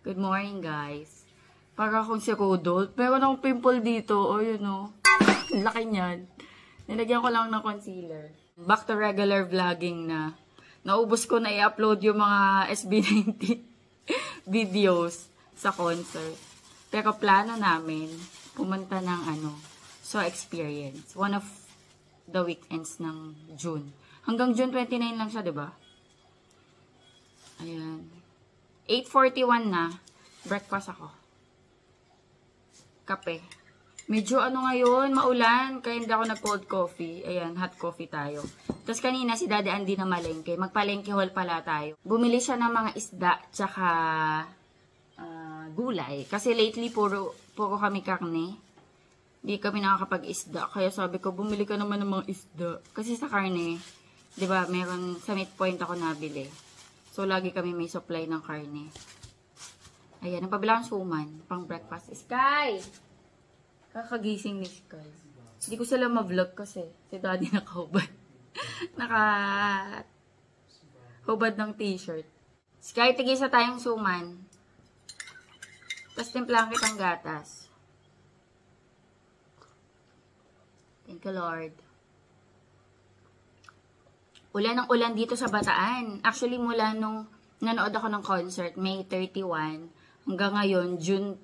Good morning, guys. Para akong si Rudolph. Meron akong pimple dito. O, yun o. Laki niyan. Nilagyan ko lang ng concealer. Back to regular vlogging na. Naubos ko na i-upload yung mga SB19 videos sa concert. Pero plano namin, pumunta ng So Experience. One of the weekends ng June. Hanggang June 29 lang siya, diba? Ayan. 8:41 na. Breakfast ako. Kape. Medyo ngayon, maulan. Kaya hindi ako nag-cold coffee. Ayan, hot coffee tayo. Tapos kanina si Daddy Andy na malengke. Magpalengke haul pala tayo. Bumili siya ng mga isda, tsaka gulay. Kasi lately, puro kami karne. Hindi kami nakakapag-isda. Kaya sabi ko, bumili ka naman ng mga isda. Kasi sa karne, diba, meron sa midpoint ako nabili. So, lagi kami may supply ng karne. Ayan, ang pabilang suman, pang breakfast. Sky! Kakagising ni Sky. Hindi ko sila ma-vlog kasi si Daddy nakahubad. Nakahubad ng t-shirt. Sky, tigisa tayong suman. Tapos timplahan kitang gatas. Thank you, Lord. Ulan ng ulan dito sa Bataan. Actually, mula nung nanood ako ng concert, May 31, hanggang ngayon, June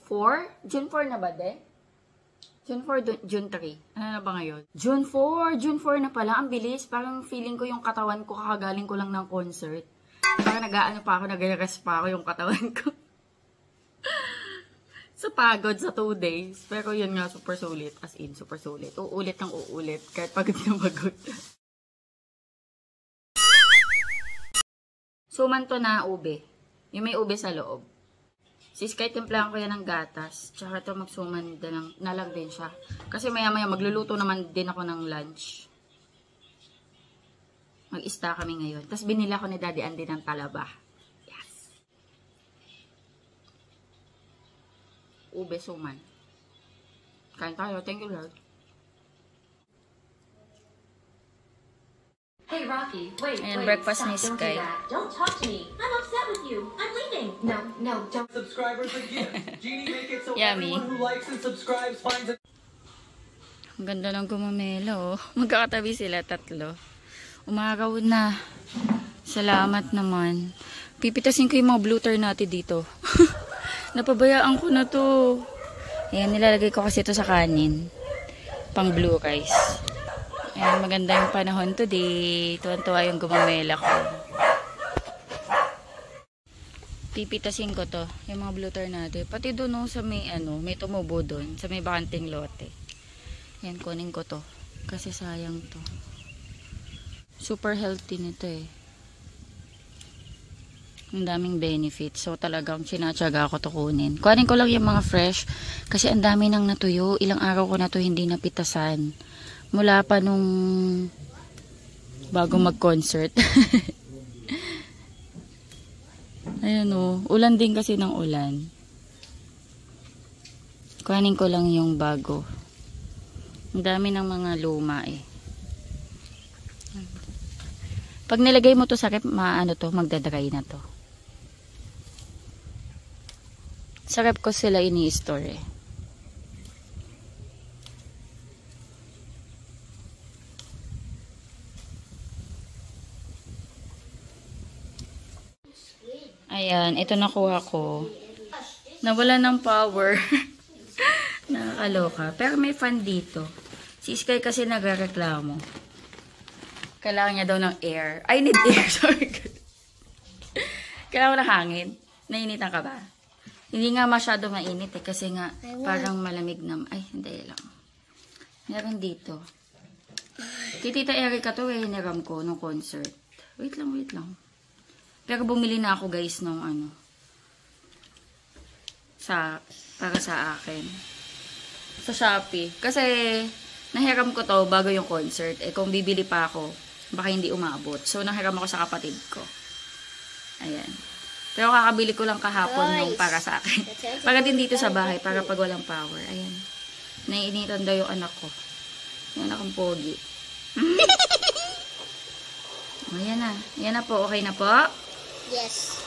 4? June 4 na ba, de? June 4, June 3. Ano na ba ngayon? June 4! June 4 na pala. Ang bilis. Parang feeling ko yung katawan ko, kakagaling ko lang ng concert. Parang nag-rest pa ako yung katawan ko. Sa pagod sa 2 days. Pero yun nga, super sulit. As in, super sulit. Uulit ng uulit. Kahit pagod na pagod. Suman to na ube. Yung may ube sa loob. Sis, kahit timplahan ko yan ng gatas. Tsaka ito magsuman na lang din siya. Kasi maya-maya magluluto naman din ako ng lunch. Mag-ista kami ngayon. Tapos binila ko ni Daddy Andy ng talaba. Yes. Ube suman. Kain tayo. Thank you, Lord. Hey, Rocky, wait, Ayan, wait, breakfast stop, ni don't Sky. do that. Don't talk to me. I'm upset with you. I'm leaving. No, don't. Subscribers a gift. Genie, make it so Yummy. everyone who likes and subscribes finds it. Ang ganda ng gumamela, oh. Magkakatabi sila, tatlo. Umaraw na. Salamat naman. Pipitasin ko yung mga blue tar natin dito. Napabayaan ko na to. Ayan, nilalagay ko kasi ito sa kanin. Pang blue rice. Ayan, maganda yung panahon today. Tuwan-tuwa yung gumamela ko. Pipitasin ko to. Yung mga blue tar natin. Pati doon sa may may tumubo doon. Sa may bakanting lote. Ayan, kunin ko to. Kasi sayang to. Super healthy nito eh. Ang daming benefits. So talagang sinatsaga ko to kunin. Kunin ko lang yung mga fresh. Kasi ang dami nang natuyo. Ilang araw ko na to hindi napitasan. Mula pa nung bago mag-concert. Ayan o. Ulan din kasi ng ulan. Kuhanin ko lang yung bago. Ang dami ng mga luma eh. Pag nilagay mo to sa rep, magdadry na to. Sa rep ko sila ini-store eh. Ayan, ito nakuha ko. Nawala ng power. Nakakaloka. Pero may fan dito. Si Sky kasi nagreklamo. Kailangan niya daw ng air. I need air, sorry. Kailangan ng hangin. Nainitan ka ba? Hindi nga masyado mainit eh. Kasi nga parang malamig na. Ay, hindi lang. Meron dito. Kay Tita Erica to eh, hiniram ko nung concert. Wait lang. Pero bumili na ako guys nung para sa akin. Sa Shopee. Kasi nahiram ko to bago yung concert. Eh kung bibili pa ako, baka hindi umabot. So nahiram ako sa kapatid ko. Ayan. Pero kakabili ko lang kahapon nung para sa akin. Para din dito sa bahay, para pag walang power. Ayan. Naiinitan daw yung anak ko. Yung anak kong pogi. Ayan na. Ayan na po. Okay na po? Yes.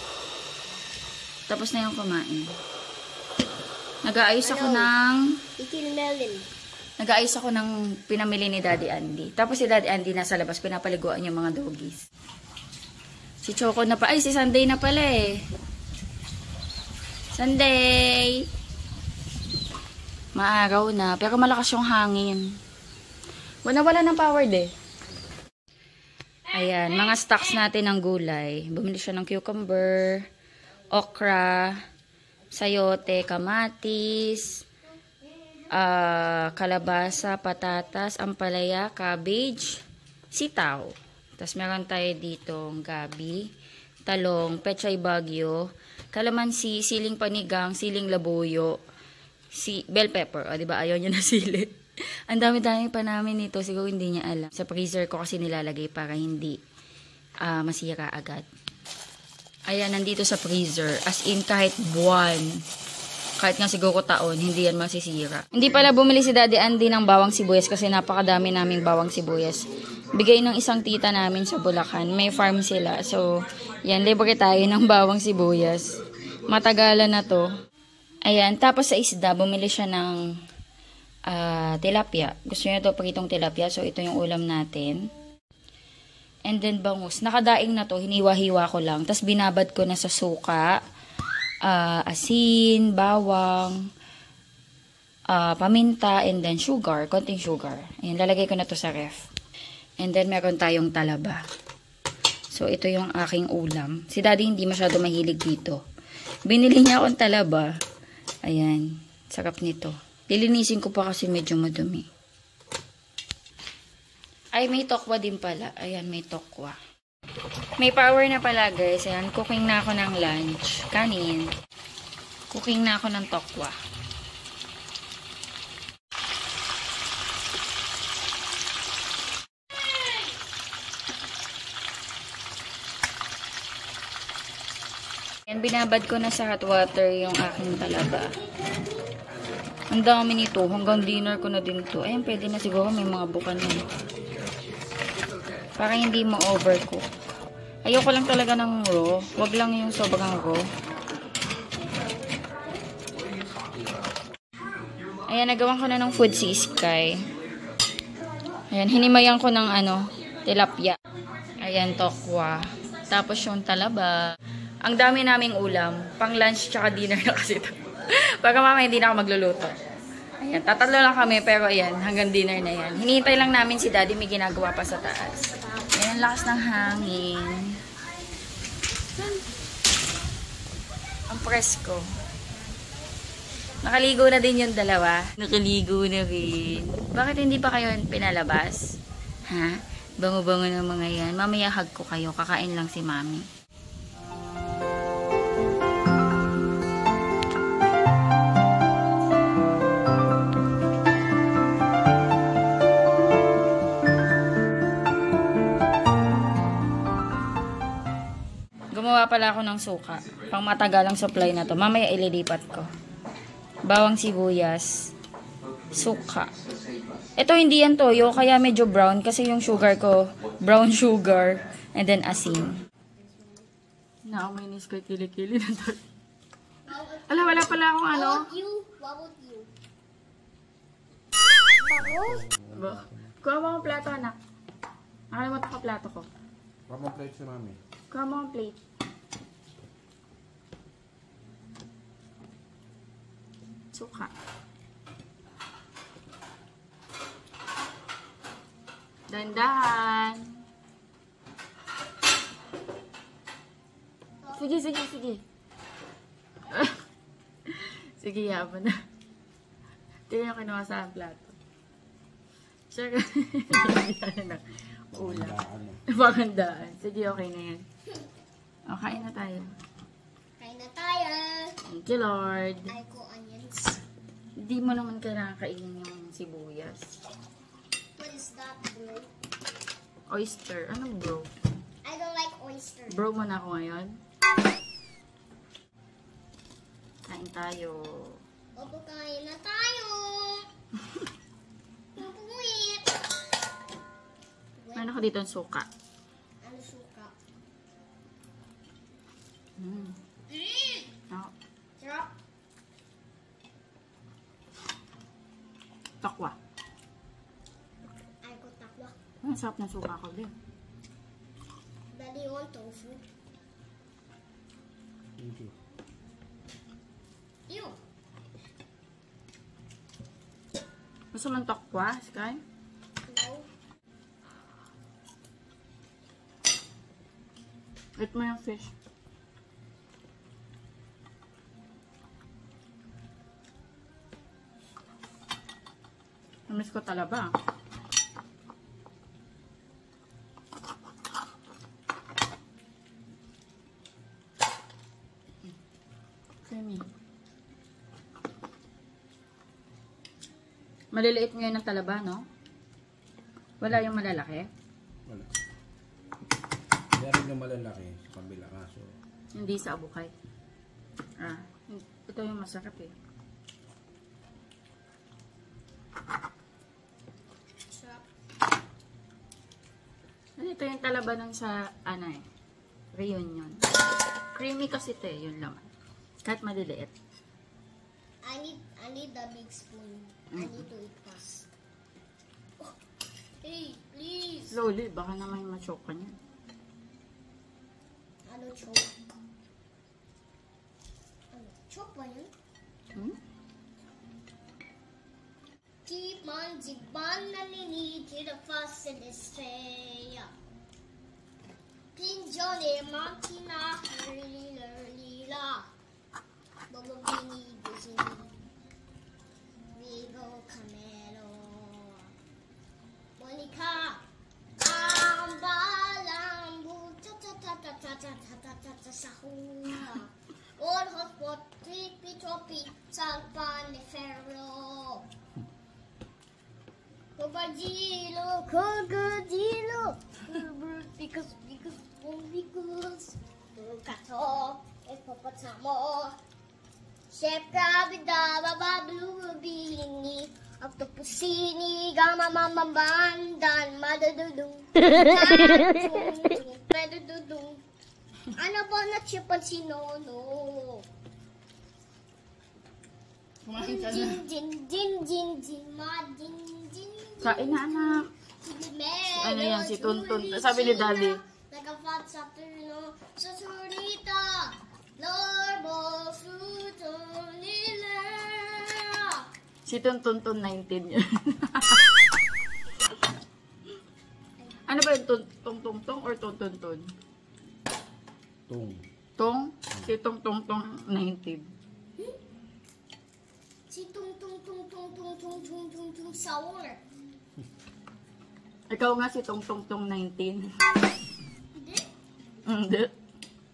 Tapos na yung kumain. Nag-aayos ako ng... Nag-aayos ako ng pinamili ni Daddy Andy. Tapos si Daddy Andy nasa labas, pinapaliguan yung mga doggies. Si Choco na pa. Ay, si Sunday na pala eh. Sunday! Maaraw na. Pero malakas yung hangin. Wala ng power eh. Ayan, mga stocks natin ng gulay. Bumili siya ng cucumber, okra, sayote, kamatis, kalabasa, patatas, ampalaya, cabbage, sitaw. Tapos meron tayo ditong gabi, talong, pechay bagyo, kalamansi, siling panigang, siling labuyo, bell pepper. O, diba? Ayaw niya na sili. Ang dami-dami pa namin nito. Siguro hindi niya alam. Sa freezer ko kasi nilalagay para hindi masira agad. Ayan, nandito sa freezer. As in, kahit buwan. Kahit nga siguro taon, hindi yan masisira. Hindi pala bumili si Daddy Andy ng bawang sibuyas kasi napakadami naming bawang sibuyas. Bigay ng isang tita namin sa Bulacan. May farm sila. So, yan, libre tayo ng bawang sibuyas. Matagalan na to. Ayan, tapos sa isda, bumili siya ng tilapia. Gusto niya ito pagitong tilapia. So, ito yung ulam natin. And then, bangus. Nakadaing na to. Hiniwa-hiwa ko lang. Tapos, binabad ko na sa suka. Asin, bawang, paminta, and then sugar. Konting sugar. Ayan, lalagay ko na to sa ref. And then, meron tayong talaba. So, ito yung aking ulam. Si Daddy hindi masyado mahilig dito. Binili niya akong talaba. Ayan. Sarap nito. Lilinisin ko pa kasi medyo madumi. Ay, may tokwa din pala. Ayan, may tokwa. May power na pala, guys. Ayan, cooking na ako ng lunch. Kanin. Cooking na ako ng tokwa. Ayan, binabad ko na sa hot water yung aking talaba. Ang dami nito. Hanggang dinner ko na din to. Ayan, pwede na siguro. May mga bukan na. Para hindi mo overcook. Ayoko lang talaga ng raw. Wag lang yung sobrang raw. Ayan, nagawan ko na ng food si Sky. Ayan, hinimayan ko ng tilapia. Ayan, tokwa. Tapos yung talaba. Ang dami naming ulam. Pang lunch tsaka dinner na kasi ito. Baka mamaya hindi na ako magluluto. Ayan, tatatlo lang kami pero ayan, hanggang dinner na yan. Hinihintay lang namin si Daddy, may ginagawa pa sa taas. Ayan, lakas ng hangin. Ang presko. Nakaligo na din yung dalawa. Nakaligo na rin. Bakit hindi pa kayo pinalabas? Ha? Bango-bango ng mga yan. Mamaya hug ko kayo. Kakain lang si Mami. Gumawa pala ako ng suka. Pang matagalang supply na to. Mamaya ililipat ko. Bawang sibuyas. Suka. Ito hindi yan toyo, kaya medyo brown. Kasi yung sugar ko, brown sugar. And then asin. Nakamainis ko kilikili na to. Ala, wala pala akong ano. What about you? Kuha mo akong plato, anak. Nakalimutan ko plato ko. Kuha mo plate si Mami. Kuha mo akong plate. Suka. Dandahan. Sige. Sige, yaman na. Tingnan yung kinuha sa plato. Sure. Ulam. Pagandaan. Sige, okay na yan. O, kain na tayo. Kain na tayo. Thank you, Lord. Ay ko onions. Hindi mo naman kailangan kainin yung sibuyas. What is that, bro? Oyster. Anong bro? I don't like oyster. Bro mo na ako ngayon. Kain tayo. Opo, kain na tayo. Mapuwit. Meron ako dito ang suka. Ano suka? Ako, Takwa. I got takwa. Ang sarap ng suka ko din. Daddy want tofu. Thank you. Ew. Gusto mo ng takwa, Sky? No. Eat mo yung fish. Namiss ko talaba. Creamy. Maliliit ngayon ng talaba, no? Wala yung malalaki? Wala. Meron yung malalaki sa kabila kaso. Hindi sa abukay. Ah, ito yung masarap eh. Sarap. Ito yung talaba ng sa, ano eh, reunion. Creamy kasi ito eh, yun lang. Kahit maliliit. I need the big spoon. I need to eat fast. Oh. Hey, please. Slowly, baka naman ma-choke ka niyan. Ano choke? Ano? Choke ba yun? Hmm? Keep on ziban nanini to the fast and estrella. Pinjone makina lila. Bobo bini buzini. Vigo Camelo. Monica. Ambalambu. Ta sa hula. All hot pot. Trippy troppy. Salpan de ferro. Crocodilo. Because. Kato. Epopotamo. Chef Crabida, Baba Blue Bini, Octopusini, Gama Mama Bandan, Madadudung, Madadudung. Ano ba na chipan si Nono? Kumain ka na. Din, ma, din. Kain na, anak. Ano yan, si Tuntun. Sabi ni Daddy. Like a fat Saturno, Saturita, Lorbo, Sutunila. Si Tuntun 19 yun. Ano ba yung tong or Tuntun? Tung. Tong? Si Tong 19. Si tung sour. Ikaw nga si Tong 19. Hindi. Hindi.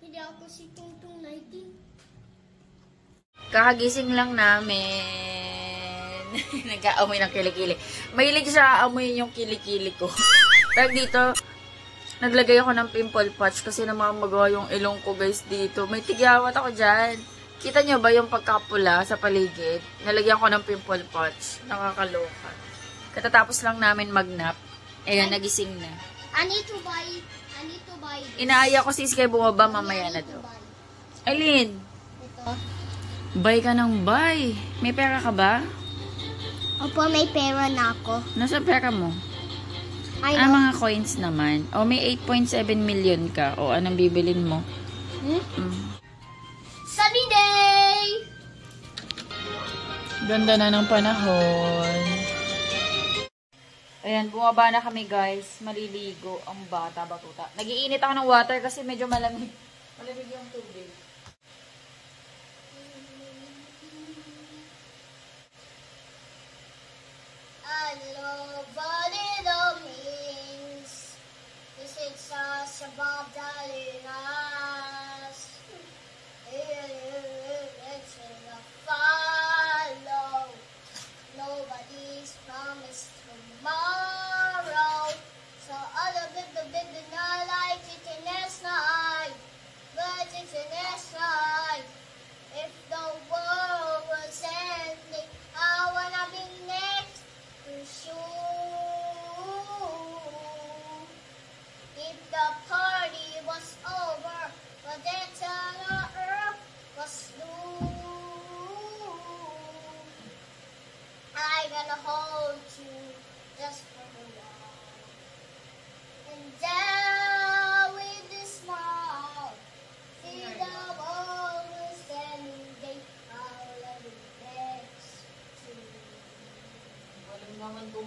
Hindi ako si tung 19. Kakagising lang namin. Nag-aamoy ng kilikili. Mahilig sa aamoy yung kilikili ko. Pero dito, naglagay ako ng pimple patch kasi namamagawa yung ilong ko guys dito. May tigyawat ako dyan. Kita nyo ba yung pagkapula sa paligid? Nalagyan ko ng pimple patch. Nakakaloka. Katatapos lang namin mag-nap. Ayan, nagising na. I need to buy this. Inaaya ko si Sky bumaba mamaya na to. Aileen, Ito. buy ka ng buy. May pera ka ba? Opo, may pera na ako. Nasa pera mo? I Ang know. mga coins naman. O may 8.7 million ka. O anong bibilin mo? Sunny day! Ganda na ng panahon. Ayan, bumaba na kami guys. Maliligo ang bata-batuta. Nag-iinit ako ng water kasi medyo malamig. Malamig yung tubig. I love a little things. This is us above the linas. It's in a follow. Nobody's promised tomorrow. So other bit not like it in this night. But it's in this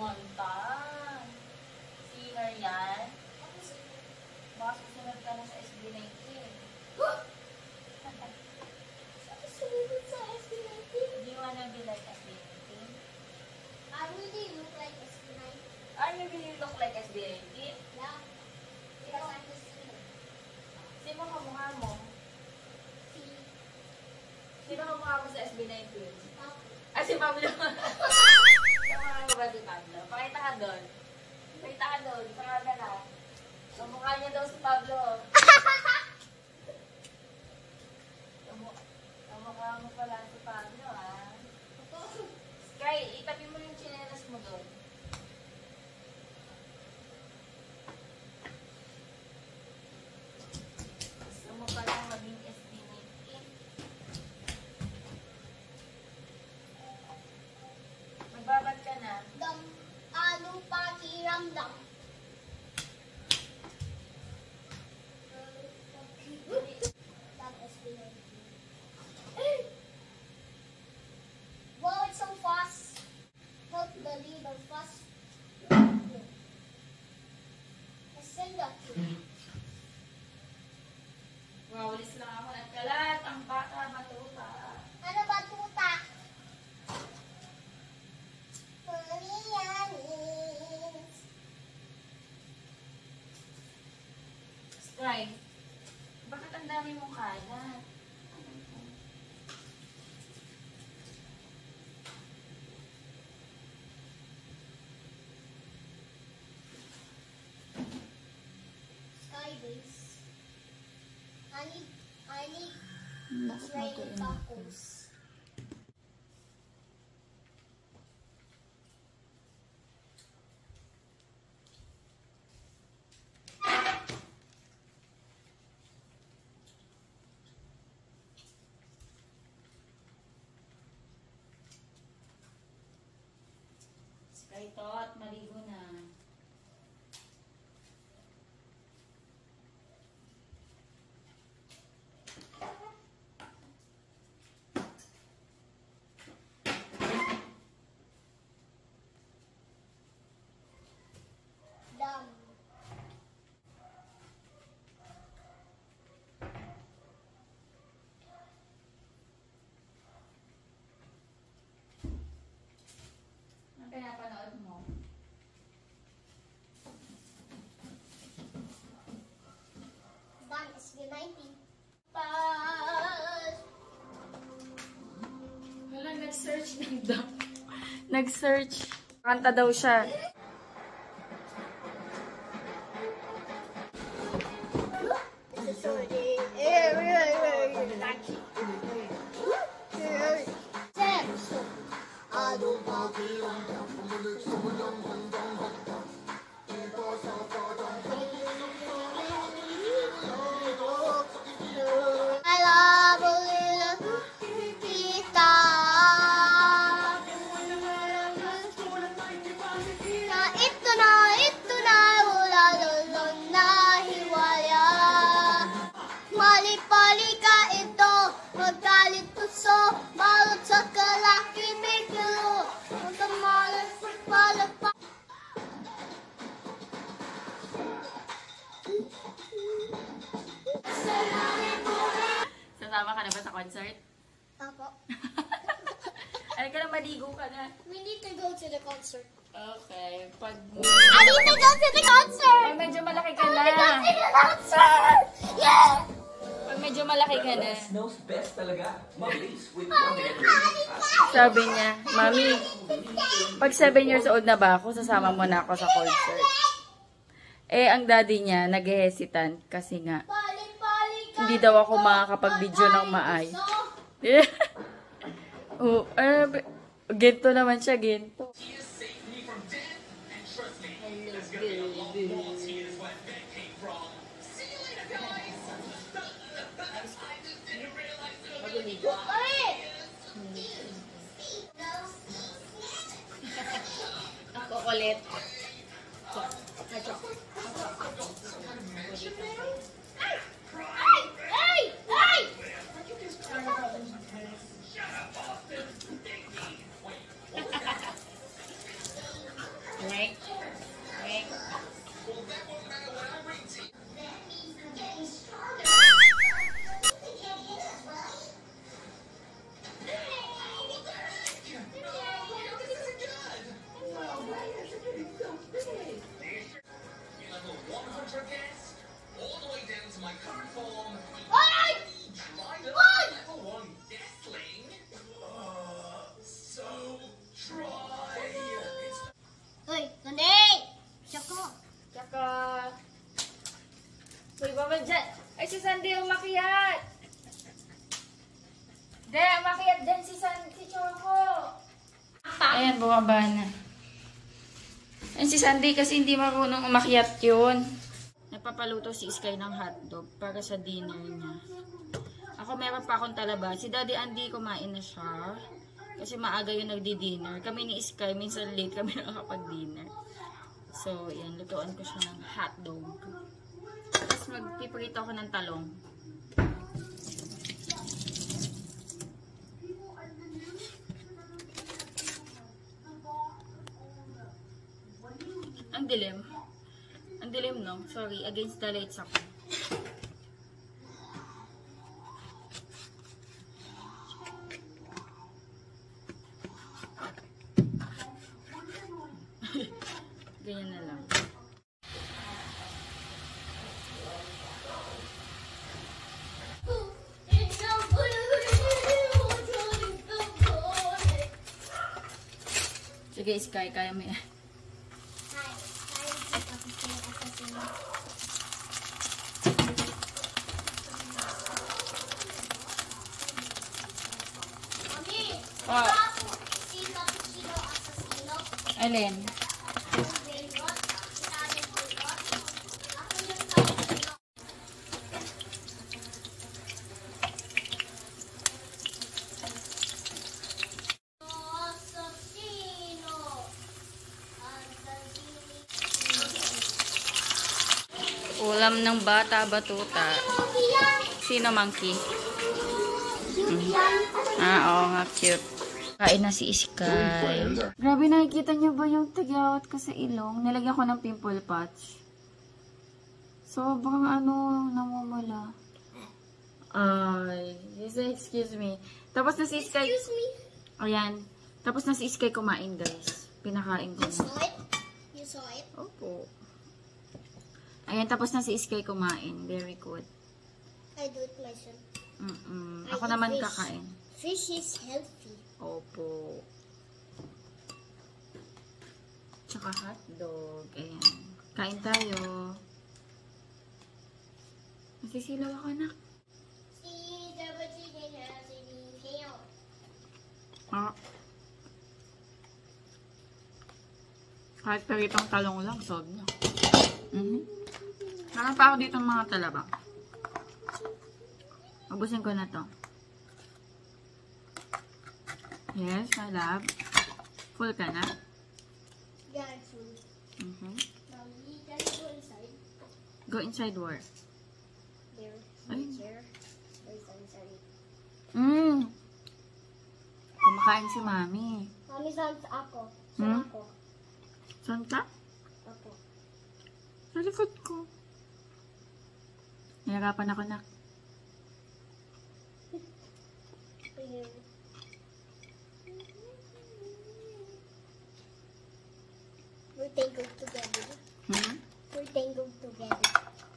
kumanta. Singer yan. Baka susunod ka na sa SB19. Sumunod sa SB19. Do you wanna be like SB19? I really look like SB19. Are you really look like SB19? Yeah. Because I'm the singer. Sino kamukha mo? Si Sino kamukha mo sa SB19? Papa. Ah, si Pablo. Kamukha mo ba si Pablo? Pakita ka doon. Pakita ka doon. Sa camera. Kamukha niya daw si Pablo. Kamukha mo pala si Pablo, ah. Sky, itabi mo yung chinelas mo doon. Gusto mo palang maging SB19? Magbabad ka na. Ano pakiramdam? That SB19. Wow, it's so fast. Help the leader fast. Send that to me. Wow, ulis lang ako ng kalat. Ang bata, matuta. Ano ba tuta? Koreanese. Sky, bakit ang dami mong kalat? Skybase. I need training tacos. Sky, tot, maligo na. Done. Ano pinapanood mo? Done. SB19. Pass. Wala, nag-search ng daw. Nag-search. Kanta daw siya. I love a little kita. Ito na, wala lulong na hiwala. Mali-pali ka ito, magkalit puso, balot sa kalaki, may kilo. Magkamalas, palagpa. Sasama ka na ba sa concert? Apo. Ay ka na, maligo ka na. We need to go to the concert. Okay. I need to go to the concert! Pag medyo malaki ka I na. need to go to the concert! Yeah! Pag medyo malaki ka na. Knows best talaga. Mabilis with Sabi niya, Mami, pag 7 years old na ba ako, sasama mo na ako sa concert. Eh, ang daddy niya, nag-hesitant kasi nga, Pali-pali ka hindi daw ako makakapag-video ng maayos. Oh, gento naman siya, gento. Ako ulit. De, umakyat din si Choco. Ayan, bumaba na. Ayan si Sandy kasi hindi marunong umakyat yun. Nagpapaluto si Sky ng hotdog para sa dinner niya. Ako meron pa akong talaba. Si Daddy Andy kumain na siya. Kasi maaga yung nagdi-dinner. Kami ni Sky, minsan late kami nakakapag-dinner. So, yan. Lutuan ko siya ng hotdog. Tapos magpiprito ako ng talong. Ang dilim. Ang dilim, no? Sorry, against the lights ako. Ganyan na lang. Sige, Sky, kaya mo yan. Alin? Ulam ng bata batuta. Sino monkey? Oo nga, cute. Kain na si Sky. Grabe, nakikita niyo ba yung tagyawat ko sa ilong? Nilagyan ko ng pimple patch. Sobrang namumula. Ay, excuse me. Tapos na si Sky. Excuse me? Ayan. Tapos na si Sky kumain, guys. Pinakain ko You saw it? You saw it? Opo. Ayan, tapos na si Sky kumain. Very good. I do it myself. Ako I eat naman fish. kakain. Fish is healthy. Opo. Tsaka hotdog. Ayan. Kain tayo. Nasisilaw ako, anak. Ah. Kahit peritong talong lang, solve na. Meron pa ako dito ng mga talaba. Ubusin ko na to. Yes, my love. Full ka na? Yeah, it's food. Now we can go inside. Go inside where? There. Ay. Chair. There's inside. Kumakain si Mami. Mami, saan ako? Saan ako? Saan ka? Ako. Sa likod ko. Nahirapan ako, nak. Here. We're tangled together. We're tangled together.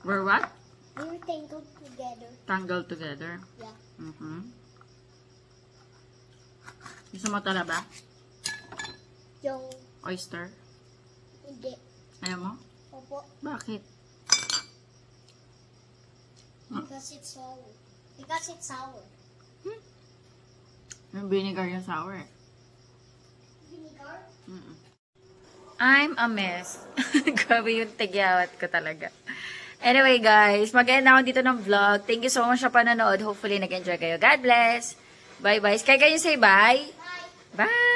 We're what? We're tangled together. Tangled together. Yeah. Gusto mo talaba? Yung Oyster? hindi. Ayaw mo? Opo. Bakit? Because it's sour. Because it's sour. Yung vinegar yung sour. Vinegar? I'm a mess. Grabe yung tagyawat ko talaga. Anyway guys, mag-end ako dito ng vlog. Thank you so much sa panonood. Hopefully nag-enjoy kayo. God bless. Bye bye. Sky, can you say bye? Bye. Bye.